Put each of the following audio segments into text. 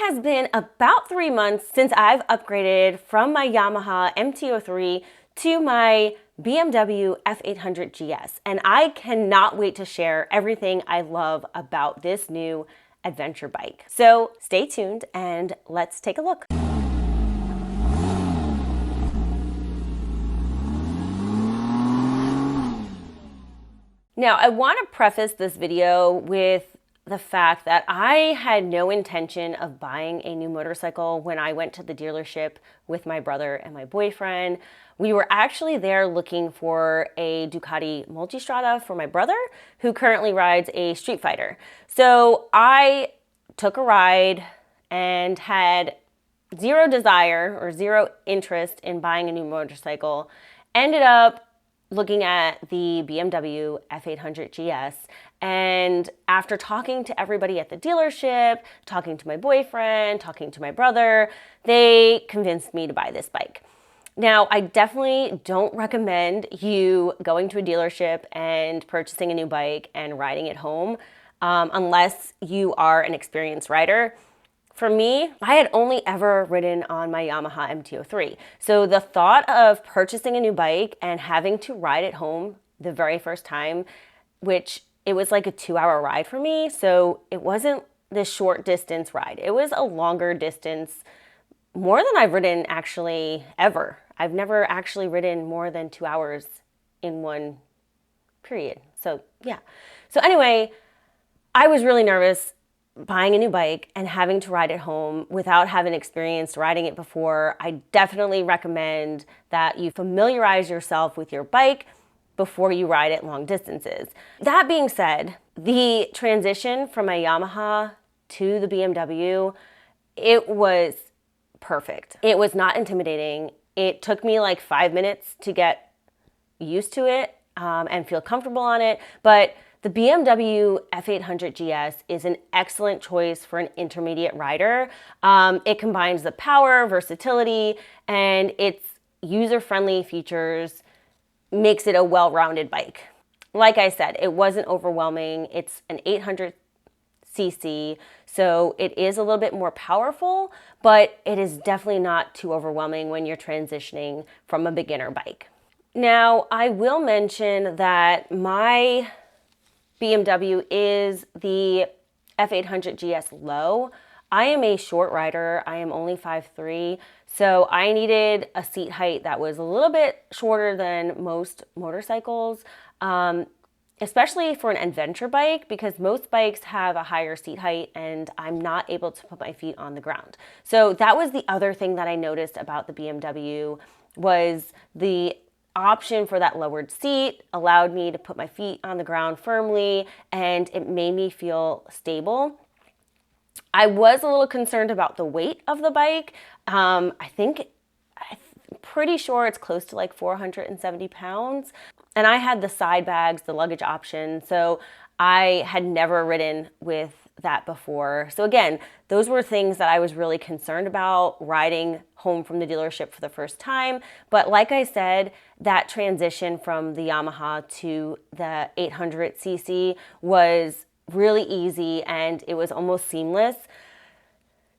has been about 3 months since I've upgraded from my Yamaha MT-03 to my BMW F800GS, and I cannot wait to share everything I love about this new adventure bike. So stay tuned and let's take a look. Now, I want to preface this video with the fact that I had no intention of buying a new motorcycle when I went to the dealership with my brother and my boyfriend. We were actually there looking for a Ducati Multistrada for my brother, who currently rides a Street Fighter. So I took a ride and had zero desire or zero interest in buying a new motorcycle. Ended up looking at the BMW F800GS, and after talking to everybody at the dealership, talking to my boyfriend, talking to my brother, they convinced me to buy this bike. Now, I definitely don't recommend you going to a dealership and purchasing a new bike and riding it home unless you are an experienced rider. For me, I had only ever ridden on my Yamaha MT-03. So the thought of purchasing a new bike and having to ride it home the very first time, which it was like a 2-hour ride for me. So it wasn't this short distance ride. It was a longer distance, more than I've ridden actually ever. I've never actually ridden more than 2 hours in one period. So yeah. So anyway, I was really nervous buying a new bike and having to ride it home without having experienced riding it before. I definitely recommend that you familiarize yourself with your bike before you ride it long distances. That being said, the transition from my Yamaha to the BMW, it was perfect. It was not intimidating. It took me like 5 minutes to get used to it and feel comfortable on it, but the BMW F800GS is an excellent choice for an intermediate rider. It combines the power, versatility, and its user-friendly features makes it a well-rounded bike. Like I said, it wasn't overwhelming. It's an 800cc, so it is a little bit more powerful, but it is definitely not too overwhelming when you're transitioning from a beginner bike. Now, I will mention that my BMW is the F800GS Low. I am a short rider. I am only 5'3", so I needed a seat height that was a little bit shorter than most motorcycles, especially for an adventure bike, because most bikes have a higher seat height and I'm not able to put my feet on the ground. So that was the other thing that I noticed about the BMW was the option for that lowered seat allowed me to put my feet on the ground firmly, and it made me feel stable. I was a little concerned about the weight of the bike. I'm pretty sure it's close to like 470 pounds. And I had the side bags, the luggage option, so I had never ridden with that before. So again, those were things that I was really concerned about riding home from the dealership for the first time. But like I said, that transition from the Yamaha to the 800cc was really easy and it was almost seamless.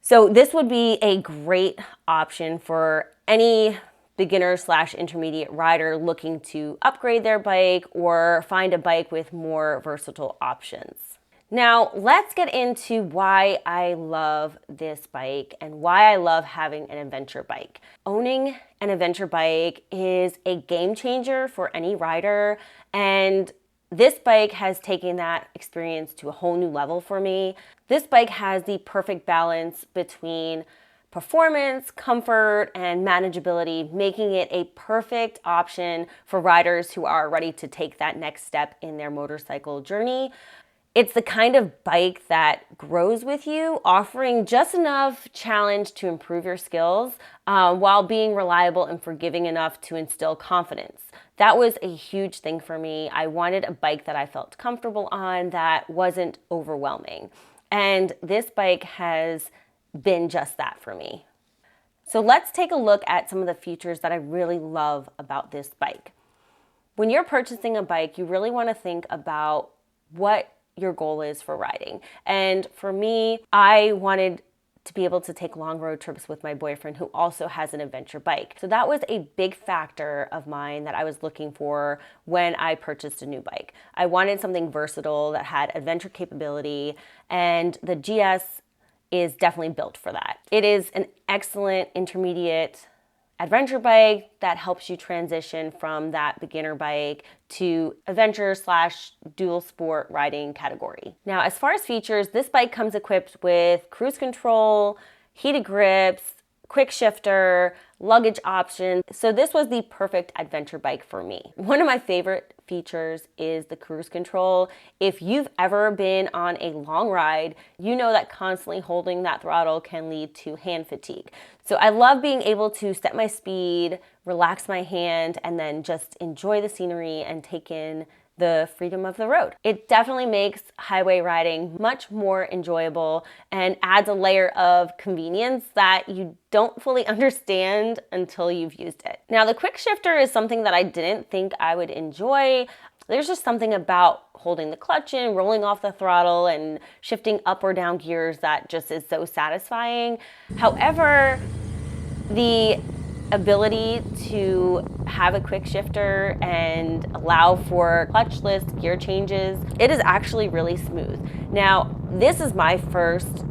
So this would be a great option for any beginner/intermediate rider looking to upgrade their bike or find a bike with more versatile options. Now, let's get into why I love this bike and why I love having an adventure bike. Owning an adventure bike is a game changer for any rider, and this bike has taken that experience to a whole new level for me. This bike has the perfect balance between performance, comfort, and manageability, making it a perfect option for riders who are ready to take that next step in their motorcycle journey. It's the kind of bike that grows with you, offering just enough challenge to improve your skills while being reliable and forgiving enough to instill confidence. That was a huge thing for me. I wanted a bike that I felt comfortable on that wasn't overwhelming. And this bike has been just that for me. So let's take a look at some of the features that I really love about this bike. When you're purchasing a bike, you really want to think about what your goal is for riding. And for me, I wanted to be able to take long road trips with my boyfriend, who also has an adventure bike. So that was a big factor of mine that I was looking for when I purchased a new bike. I wanted something versatile that had adventure capability, and the GS is definitely built for that. It is an excellent intermediate adventure bike that helps you transition from that beginner bike to adventure / dual sport riding category. Now, as far as features, this bike comes equipped with cruise control, heated grips, quick shifter, luggage option. So this was the perfect adventure bike for me. One of my favorite features is the cruise control. If you've ever been on a long ride, you know that constantly holding that throttle can lead to hand fatigue. So I love being able to set my speed, relax my hand, and then just enjoy the scenery and take in the freedom of the road. It definitely makes highway riding much more enjoyable and adds a layer of convenience that you don't fully understand until you've used it. Now, the quick shifter is something that I didn't think I would enjoy. There's just something about holding the clutch in, rolling off the throttle, and shifting up or down gears that just is so satisfying. However, the ability to have a quick shifter and allow for clutchless gear changes, it is actually really smooth. Now, this is my first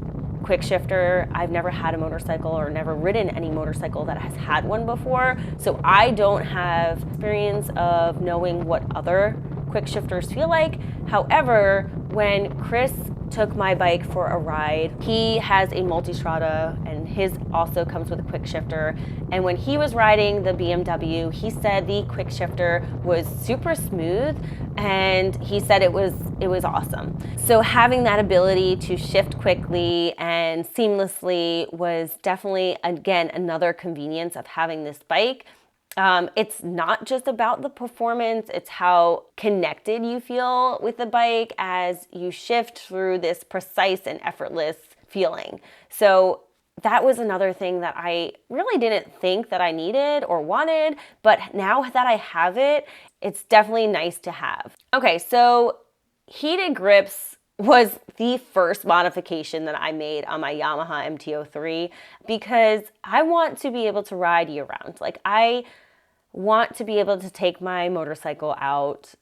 quick shifter. I've never had a motorcycle or never ridden any motorcycle that has had one before, so I don't have experience of knowing what other quick shifters feel like. However, when Chris took my bike for a ride, he has a multistrada and his also comes with a quick shifter, and when he was riding the BMW, he said the quick shifter was super smooth and he said it was awesome. So having that ability to shift quickly and seamlessly was definitely, again, another convenience of having this bike. It's not just about the performance, it's how connected you feel with the bike as you shift through this precise and effortless feeling. So that was another thing that I really didn't think that I needed or wanted, but now that I have it, it's definitely nice to have. Okay, so heated grips was the first modification that I made on my Yamaha MT-03 because I want to be able to ride year round. Like, I want to be able to take my motorcycle out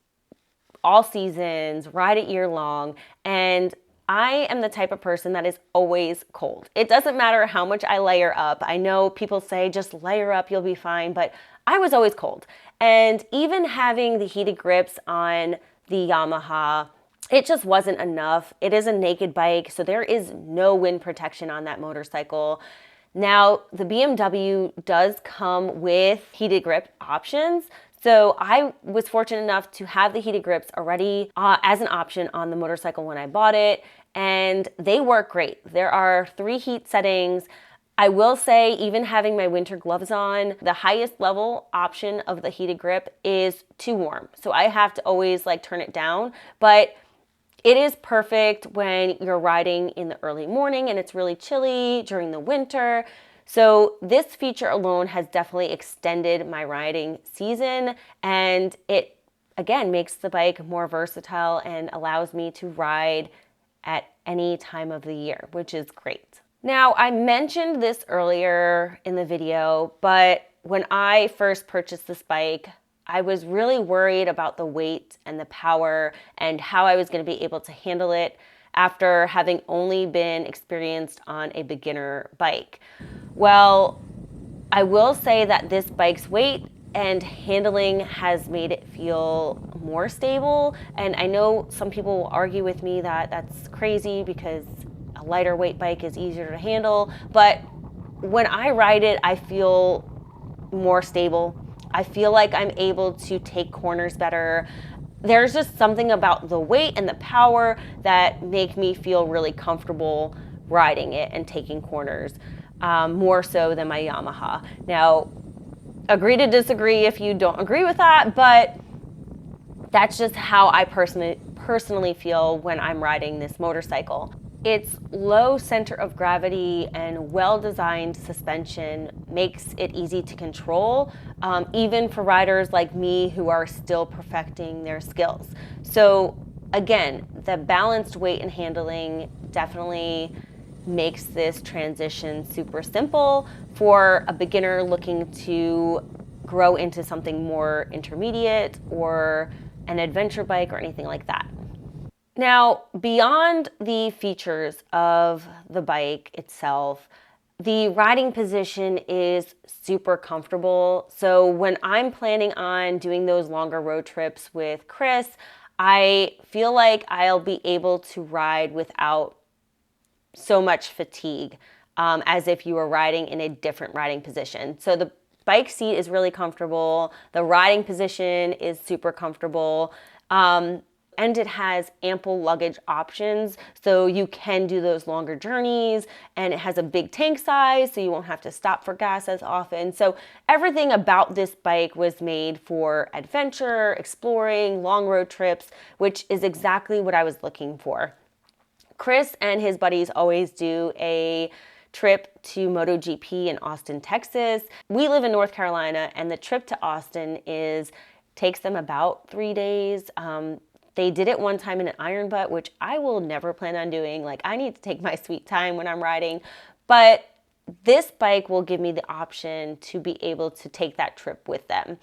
all seasons, ride it year long, and I am the type of person that is always cold. It doesn't matter how much I layer up. I know people say just layer up, you'll be fine, but I was always cold. And even having the heated grips on the Yamaha, it just wasn't enough. It is a naked bike, so there is no wind protection on that motorcycle. Now, the BMW does come with heated grip options. So I was fortunate enough to have the heated grips already as an option on the motorcycle when I bought it, and they work great. There are 3 heat settings. I will say, even having my winter gloves on, the highest level option of the heated grip is too warm. So I have to always turn it down, but it is perfect when you're riding in the early morning and it's really chilly during the winter. So this feature alone has definitely extended my riding season, and it, again, makes the bike more versatile and allows me to ride at any time of the year, which is great. Now, I mentioned this earlier in the video, but when I first purchased this bike, I was really worried about the weight and the power and how I was going to be able to handle it after having only been experienced on a beginner bike. Well, I will say that this bike's weight and handling has made it feel more stable. And I know some people will argue with me that that's crazy because a lighter weight bike is easier to handle. But when I ride it, I feel more stable. I feel like I'm able to take corners better. There's just something about the weight and the power that make me feel really comfortable riding it and taking corners, more so than my Yamaha. Now, agree to disagree if you don't agree with that, but that's just how I personally feel when I'm riding this motorcycle. Its low center of gravity and well-designed suspension makes it easy to control, even for riders like me who are still perfecting their skills. So again, the balanced weight and handling definitely makes this transition super simple for a beginner looking to grow into something more intermediate or an adventure bike or anything like that. Now, beyond the features of the bike itself, the riding position is super comfortable. So when I'm planning on doing those longer road trips with Chris, I feel like I'll be able to ride without so much fatigue, as if you were riding in a different riding position. So the bike seat is really comfortable. The riding position is super comfortable. And it has ample luggage options, so you can do those longer journeys, and it has a big tank size, so you won't have to stop for gas as often. So everything about this bike was made for adventure, exploring, long road trips, which is exactly what I was looking for. Chris and his buddies always do a trip to MotoGP in Austin, Texas. We live in North Carolina, and the trip to Austin takes them about 3 days. They did it one time in an iron butt, which I will never plan on doing. Like, I need to take my sweet time when I'm riding. But this bike will give me the option to be able to take that trip with them.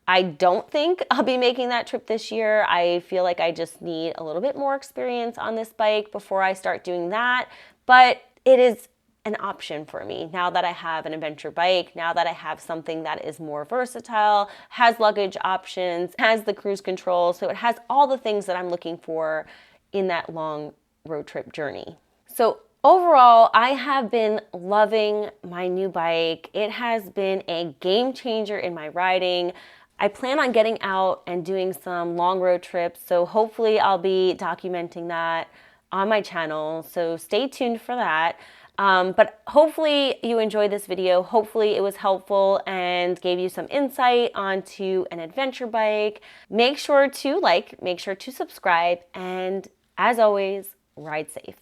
I don't think I'll be making that trip this year. I feel like I just need a little bit more experience on this bike before I start doing that. But it is an option for me now that I have an adventure bike, now that I have something that is more versatile, has luggage options, has the cruise control. So it has all the things that I'm looking for in that long road trip journey. So overall, I have been loving my new bike. It has been a game changer in my riding. I plan on getting out and doing some long road trips, so hopefully I'll be documenting that on my channel, so stay tuned for that. But hopefully you enjoyed this video. Hopefully it was helpful and gave you some insight onto an adventure bike. Make sure to like, make sure to subscribe, and as always, ride safe.